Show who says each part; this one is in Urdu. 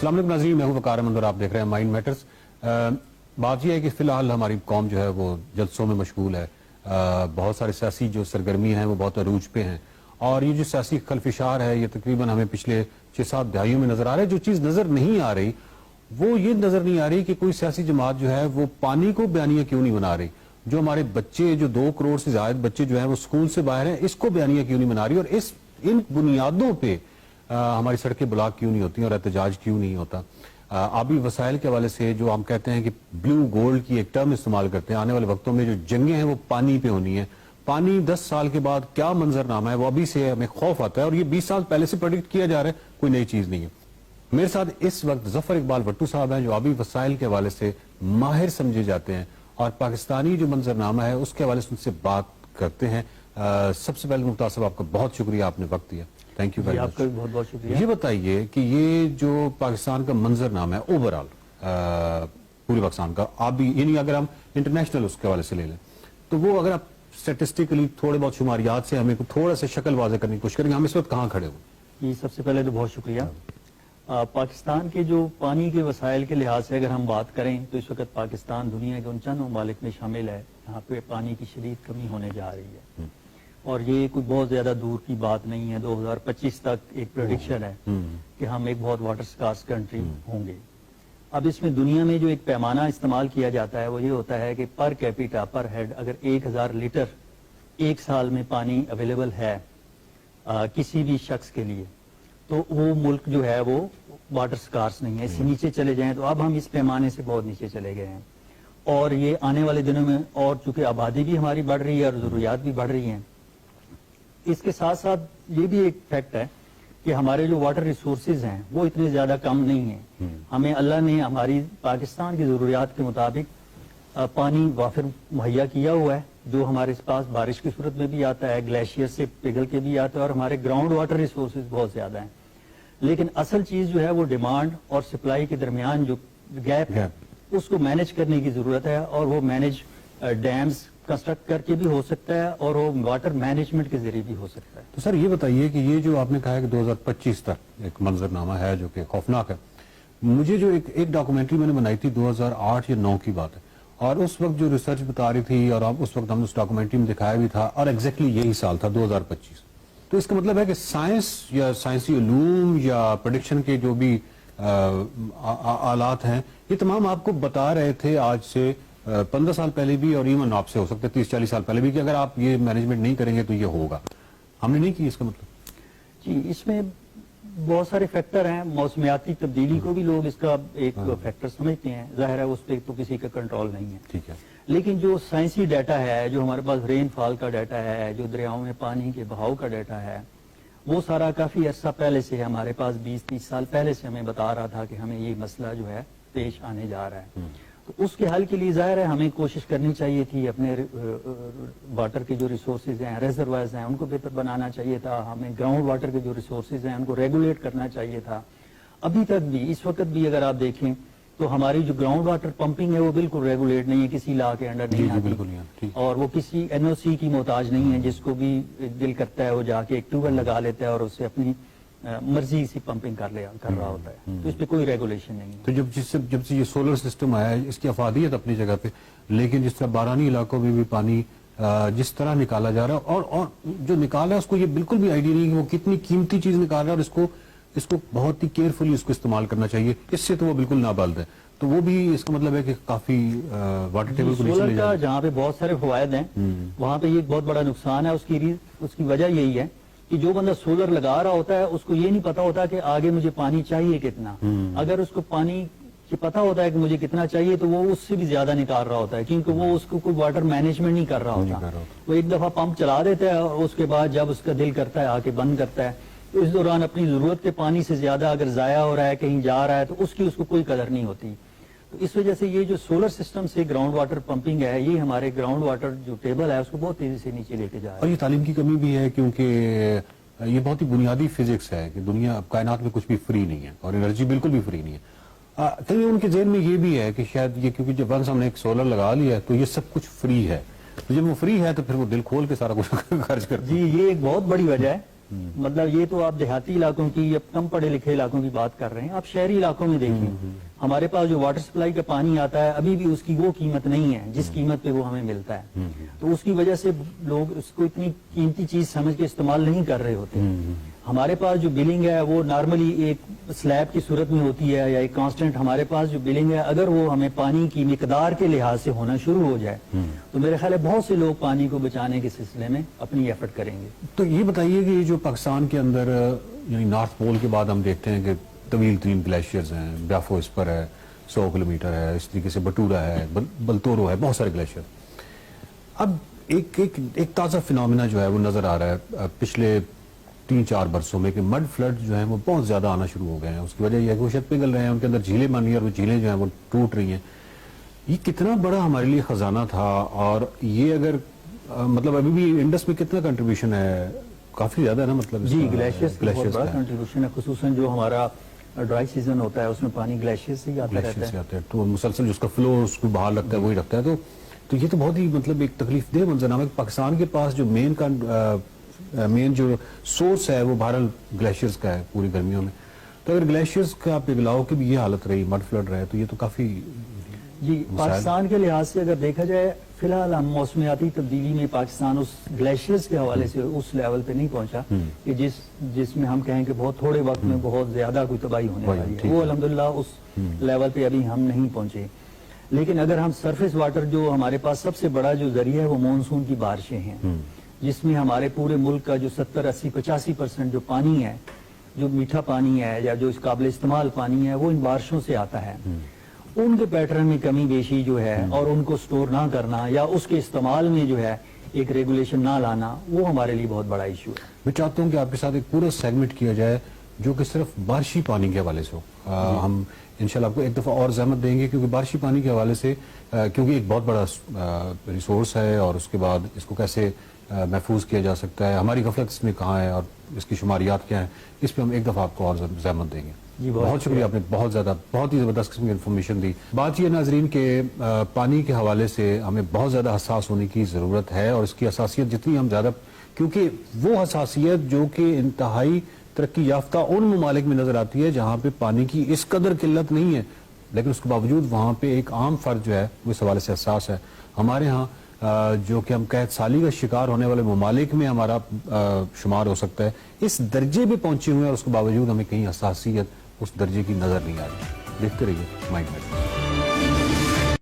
Speaker 1: السلام علیکم ناظرین، میں ہوں وقار احمد اور آپ دیکھ رہے ہیں مائنڈ میٹرز۔ بات یہ ہے کہ فی الحال ہماری قوم جو ہے وہ جلسوں میں مشغول ہے، بہت سارے سیاسی جو سرگرمیاں ہیں وہ بہت عروج پہ ہیں، اور یہ جو سیاسی خلفشار ہے یہ تقریباً ہمیں پچھلے 6-7 دہائیوں میں نظر آ رہا ہے۔ جو چیز نظر نہیں آ رہی وہ یہ نظر نہیں آ رہی کہ کوئی سیاسی جماعت جو ہے وہ پانی کو بیانیہ کیوں نہیں بنا رہی، جو ہمارے بچے جو 2 کروڑ سے زائد بچے جو ہیں وہ سکول سے باہر ہیں، اس کو بیانیہ کیوں نہیں بنا رہی، اور ان بنیادوں پہ ہماری سڑکیں بلاک کیوں نہیں ہوتی اور احتجاج کیوں نہیں ہوتا۔ آبی وسائل کے حوالے سے جو ہم کہتے ہیں کہ بلو گولڈ کی ایک ٹرم استعمال کرتے ہیں، آنے والے وقتوں میں جو جنگیں ہیں وہ پانی پہ ہونی ہیں۔ پانی 10 سال کے بعد کیا منظر نامہ ہے وہ ابھی سے ہمیں خوف آتا ہے، اور یہ 20 سال پہلے سے پریڈکٹ کیا جا رہا ہے، کوئی نئی چیز نہیں ہے۔ میرے ساتھ اس وقت ظفر اقبال بٹو صاحب ہیں جو آبی وسائل کے حوالے سے ماہر سمجھے جاتے ہیں اور پاکستانی جو منظر نامہ ہے اس کے حوالے سے ان سے بات کرتے ہیں۔ سب سے پہلے ممتاز صاحب آپ کا بہت شکریہ، آپ نے وقت دیا، تھینک یو ویری مچ۔
Speaker 2: آپ کا بھی بہت بہت شکریہ۔
Speaker 1: یہ بتائیے کہ یہ جو پاکستان کا منظر نامہ ہے اوورآل پورے پاکستان کا آبی، یعنی اگر ہم انٹرنیشنل اس کے حوالے سے لے لیں تو وہ اگر آپ اسٹیٹسٹیکلی تھوڑے بہت شماریات سے ہمیں تھوڑا سا شکل واضح کرنے کی کوشش کریں گے، ہم اس وقت کہاں کھڑے ہوئے؟
Speaker 2: جی، سب سے پہلے تو بہت شکریہ۔ پاکستان کے جو پانی کے وسائل کے لحاظ سے اگر ہم بات کریں تو اس وقت پاکستان دنیا کے 49 ممالک میں شامل ہے جہاں پہ پانی کی شدید کمی ہونے جا رہی ہے، اور یہ کوئی بہت زیادہ دور کی بات نہیں ہے۔ 2025 تک ایک پریڈکشن ہے کہ ہم ایک بہت واٹر سکارس کنٹری ہوں گے۔ اب اس میں دنیا میں جو ایک پیمانہ استعمال کیا جاتا ہے وہ یہ ہوتا ہے کہ پر کیپیٹا پر ہیڈ اگر 1000 لیٹر ایک سال میں پانی اویلیبل ہے کسی بھی شخص کے لیے تو وہ ملک جو ہے وہ واٹر سکارس نہیں ہے۔ اس سے نیچے چلے جائیں تو اب ہم اس پیمانے سے بہت نیچے چلے گئے ہیں، اور یہ آنے والے دنوں میں، اور چونکہ آبادی بھی ہماری بڑھ رہی ہے اور ضروریات بھی بڑھ رہی ہیں، اس کے ساتھ ساتھ یہ بھی ایک فیکٹ ہے کہ ہمارے جو واٹر ریسورسز ہیں وہ اتنے زیادہ کم نہیں ہیں۔ ہمیں اللہ نے ہماری پاکستان کی ضروریات کے مطابق پانی وافر مہیا کیا ہوا ہے، جو ہمارے پاس بارش کی صورت میں بھی آتا ہے، گلیشیئر سے پگھل کے بھی آتا ہے، اور ہمارے گراؤنڈ واٹر ریسورسز بہت زیادہ ہیں۔ لیکن اصل چیز جو ہے وہ ڈیمانڈ اور سپلائی کے درمیان جو گیپ ہے اس کو مینج کرنے کی ضرورت ہے، اور وہ مینج ڈیمز کنسٹرکٹ کر کے بھی ہو سکتا ہے اور وہ واٹر مینجمنٹ کے ذریعے بھی ہو سکتا ہے۔
Speaker 1: تو سر یہ بتائیے کہ یہ جو آپ نے کہا ہے کہ 2025 تک ایک منظر نامہ ہے جو کہ خوفناک ہے، مجھے جو ایک ڈاکومنٹری میں نے بنائی تھی 2008 یا 9 کی بات ہے، اور اس وقت جو ریسرچ بتا رہی تھی اور اس وقت ہم نے اس ڈاکومنٹری میں دکھایا بھی تھا، اور ایگزیکٹلی یہی سال تھا 2025۔ تو اس کا مطلب ہے کہ سائنس یا سائنسی علوم یا پریڈکشن کے جو بھی آلات ہیں یہ تمام آپ کو بتا رہے تھے آج سے 15 سال پہلے بھی، اور ایون آپ سے ہو سکتا ہے 30-40 سال پہلے بھی، کہ اگر آپ یہ مینجمنٹ نہیں کریں گے تو یہ ہوگا۔ ہم نے نہیں کی اس کا مطلب؟
Speaker 2: جی، اس میں بہت سارے فیکٹر ہیں۔ موسمیاتی تبدیلی کو بھی لوگ اس کا ایک فیکٹر سمجھتے ہیں، ظاہر ہے اس پہ تو کسی کا کنٹرول نہیں ہے،
Speaker 1: ٹھیک ہے،
Speaker 2: لیکن جو سائنسی ڈیٹا ہے، جو ہمارے پاس رین فال کا ڈیٹا ہے، جو دریاؤں میں پانی کے بہاؤ کا ڈیٹا ہے، وہ سارا کافی عرصہ پہلے سے ہمارے پاس 20-30 سال پہلے سے ہمیں بتا رہا تھا کہ ہمیں یہ مسئلہ جو ہے پیش آنے جا رہا ہے۔ تو اس کے حل کے لیے ظاہر ہے ہمیں کوشش کرنی چاہیے تھی، اپنے واٹر کے جو ریسورسز ہیں، ریزروائرز ہیں، ان کو بہتر بنانا چاہیے تھا، ہمیں گراؤنڈ واٹر کے جو ریسورسز ہیں ان کو ریگولیٹ کرنا چاہیے تھا۔ ابھی تک بھی، اس وقت بھی اگر آپ دیکھیں تو ہماری جو گراؤنڈ واٹر پمپنگ ہے وہ بالکل ریگولیٹ نہیں ہے، کسی لا کے انڈر نہیں آتی، اور وہ کسی NOC کی محتاج نہیں ہے، جس کو بھی دل کرتا ہے وہ جا کے ایک ٹیوب ویل لگا لیتا ہے اور اس سے اپنی مرضی سے پمپنگ کر رہا ہوتا ہے، تو اس پہ کوئی ریگولیشن نہیں ہے۔
Speaker 1: تو جب سے یہ سولر سسٹم آیا ہے، اس کی افادیت اپنی جگہ پہ، لیکن جس طرح بارانی علاقوں میں بھی پانی جس طرح نکالا جا رہا ہے، اور جو نکالا ہے اس کو یہ بالکل بھی آئیڈیا نہیں کہ وہ کتنی قیمتی چیز نکال رہا ہے، اور اس کو بہت ہی کیئرفلی اس کو استعمال کرنا چاہیے، اس سے تو وہ بالکل نابالد ہے۔ تو وہ بھی اس کا مطلب ہے کہ کافی واٹر ٹیبل کو نیچے لے جا رہا ہے۔
Speaker 2: جہاں پہ بہت سارے فوائد ہیں وہاں پہ یہ بہت بڑا نقصان ہے۔ اس کی وجہ یہی ہے کہ جو بندہ سولر لگا رہا ہوتا ہے اس کو یہ نہیں پتا ہوتا کہ آگے مجھے پانی چاہیے کتنا۔ اگر اس کو پانی کی پتا ہوتا ہے کہ مجھے کتنا چاہیے تو وہ اس سے بھی زیادہ نکال رہا ہوتا ہے، کیونکہ وہ اس کو کوئی واٹر مینجمنٹ نہیں کر رہا ہوتا۔ وہ ایک دفعہ پمپ چلا دیتا ہے اور اس کے بعد جب اس کا دل کرتا ہے آ کے بند کرتا ہے، تو اس دوران اپنی ضرورت کے پانی سے زیادہ اگر ضائع ہو رہا ہے، کہیں جا رہا ہے، تو اس کو کوئی قدر نہیں ہوتی۔ تو اس وجہ سے یہ جو سولر سسٹم سے گراؤنڈ واٹر پمپنگ ہے، یہ ہمارے گراؤنڈ واٹر جو ٹیبل ہے اس کو بہت تیزی سے نیچے لے کے جا رہا ہے۔
Speaker 1: اور یہ تعلیم کی کمی بھی ہے، کیونکہ یہ بہت ہی بنیادی فزکس ہے کہ دنیا کائنات میں کچھ بھی فری نہیں ہے، اور انرجی بالکل بھی فری نہیں ہے۔ کہیں ان کے ذہن میں یہ بھی ہے کہ شاید یہ کیونکہ جب ونس ہم نے ایک سولر لگا لیا ہے تو یہ سب کچھ فری ہے، تو جب وہ فری ہے تو پھر وہ دل کھول کے سارا کچھ خرچ کرتے ہیں۔
Speaker 2: جی، یہ ایک بہت بڑی وجہ ہے مطلب یہ تو آپ دیہاتی علاقوں کی یا کم پڑھے لکھے علاقوں کی بات کر رہے ہیں، آپ شہری علاقوں میں دیکھیں ہمارے پاس جو واٹر سپلائی کا پانی آتا ہے ابھی بھی اس کی وہ قیمت نہیں ہے جس قیمت پہ وہ ہمیں ملتا ہے، تو اس کی وجہ سے لوگ اس کو اتنی قیمتی چیز سمجھ کے استعمال نہیں کر رہے ہوتے۔ ہمارے پاس جو بلنگ ہے وہ نارملی ایک سلیب کی صورت میں ہوتی ہے یا ایک کانسٹنٹ، ہمارے پاس جو بلنگ ہے اگر وہ ہمیں پانی کی مقدار کے لحاظ سے ہونا شروع ہو جائے تو میرے خیال ہے بہت سے لوگ پانی کو بچانے کے سلسلے میں اپنی ایفرٹ کریں گے۔
Speaker 1: تو یہ بتائیے کہ یہ جو پاکستان کے اندر یعنی نارتھ پول کے بعد ہم دیکھتے ہیں کہ طویل ترین گلیشیئرز ہیں، برافو اس پر ہے 100 کلومیٹر ہے، اس طریقے سے بٹورا ہے، بلتورو ہے، بہت سارے گلیشیئر۔ اب ایک تازہ فنومینا جو ہے وہ نظر آ رہا ہے پچھلے 3-4 برسوں میں کہ مڈ فلڈ جو ہیں وہ بہت زیادہ آنا شروع ہو گئے ہیں۔ اس کی وجہ یہ ہے کہ وہ شاید پگھل رہے ہیں، ان کے اندر جھیلیں بن رہی ہیں اور وہ جھیلیں جو ہیں وہ ٹوٹ رہی ہیں۔ یہ کتنا بڑا ہمارے لیے خزانہ تھا، اور یہ اگر مطلب ابھی بھی انڈس میں کتنا کنٹریبیوشن ہے؟ کافی زیادہ ہے نا، مطلب
Speaker 2: جی گلیشیئرز کا بہت بڑا کنٹریبیوشن ہے، خصوصاً جو ہمارا ڈرائی سیزن ہوتا ہے اس میں پانی گلیشیئر سے ہی آتا رہتا ہے،
Speaker 1: تو مسلسل جس کا فلو اس کو بحال رکھتا ہے وہی رکھتا ہے۔ تو یہ تو بہت ہی مطلب ایک تکلیف دہ منظرنامہ ہے۔ پاکستان کے پاس جو مین جو سورس ہے وہ بہرحال گلیشیئرز کا ہے پوری گرمیوں میں، تو اگر گلیشیئرز کا پگھلاؤ کی بھی یہ حالت رہی، مڈ فلڈ رہے، تو یہ تو کافی
Speaker 2: جی پاکستان کے لحاظ سے اگر دیکھا جائے فی الحال ہم موسمیاتی تبدیلی میں پاکستان اس گلیشیئرز کے حوالے سے اس لیول پہ نہیں پہنچا کہ جس میں ہم کہیں کہ بہت تھوڑے وقت میں بہت زیادہ کوئی تباہی ہونے والی ہے، وہ الحمدللہ اس لیول پہ ابھی ہم نہیں پہنچے۔ لیکن اگر ہم سرفیس واٹر جو ہمارے پاس سب سے بڑا جو ذریعہ ہے وہ مونسون کی بارشیں ہیں، جس میں ہمارے پورے ملک کا جو 70-80-85% جو پانی ہے، جو میٹھا پانی ہے یا جو اس قابل استعمال پانی ہے، وہ ان بارشوں سے آتا ہے۔ ان کے پیٹرن میں کمی بیشی جو ہے اور ان کو سٹور نہ کرنا یا اس کے استعمال میں جو ہے ایک ریگولیشن نہ لانا، وہ ہمارے لیے بہت بڑا ایشو ہے۔
Speaker 1: میں چاہتا ہوں کہ آپ کے ساتھ ایک پورا سیگمنٹ کیا جائے جو کہ صرف بارشی پانی کے حوالے سے ہو۔ ہم انشاءاللہ آپ کو ایک دفعہ اور زحمت دیں گے کیونکہ بارشی پانی کے حوالے سے کیونکہ ایک بہت بڑا ریسورس ہے، اور اس کے بعد اس کو کیسے محفوظ کیا جا سکتا ہے، ہماری غفلت اس میں کہاں ہے اور اس کی شماریات کیا ہیں، اس پہ ہم ایک دفعہ آپ کو اور زحمت دیں گے۔
Speaker 2: جی
Speaker 1: بہت شکریہ، آپ نے بہت ہی زبردست قسم کی انفارمیشن دی۔ بات یہ ناظرین کہ پانی کے حوالے سے ہمیں بہت زیادہ حساس ہونے کی ضرورت ہے، اور اس کی حساسیت جتنی ہم زیادہ، کیونکہ وہ حساسیت جو کہ انتہائی ترقی یافتہ ان ممالک میں نظر آتی ہے جہاں پہ پانی کی اس قدر قلت نہیں ہے، لیکن اس کے باوجود وہاں پہ ایک عام فرد جو ہے وہ اس حوالے سے حساس ہے۔ ہمارے ہاں جو کہ ہم قحط سالی کا شکار ہونے والے ممالک میں ہمارا شمار ہو سکتا ہے، اس درجے پہ پہنچے ہوئے ہیں، اور اس کے باوجود ہمیں کہیں حساسیت اس درجے کی نظر نہیں آ رہی۔ دیکھتے رہیے مائنڈ میٹرز۔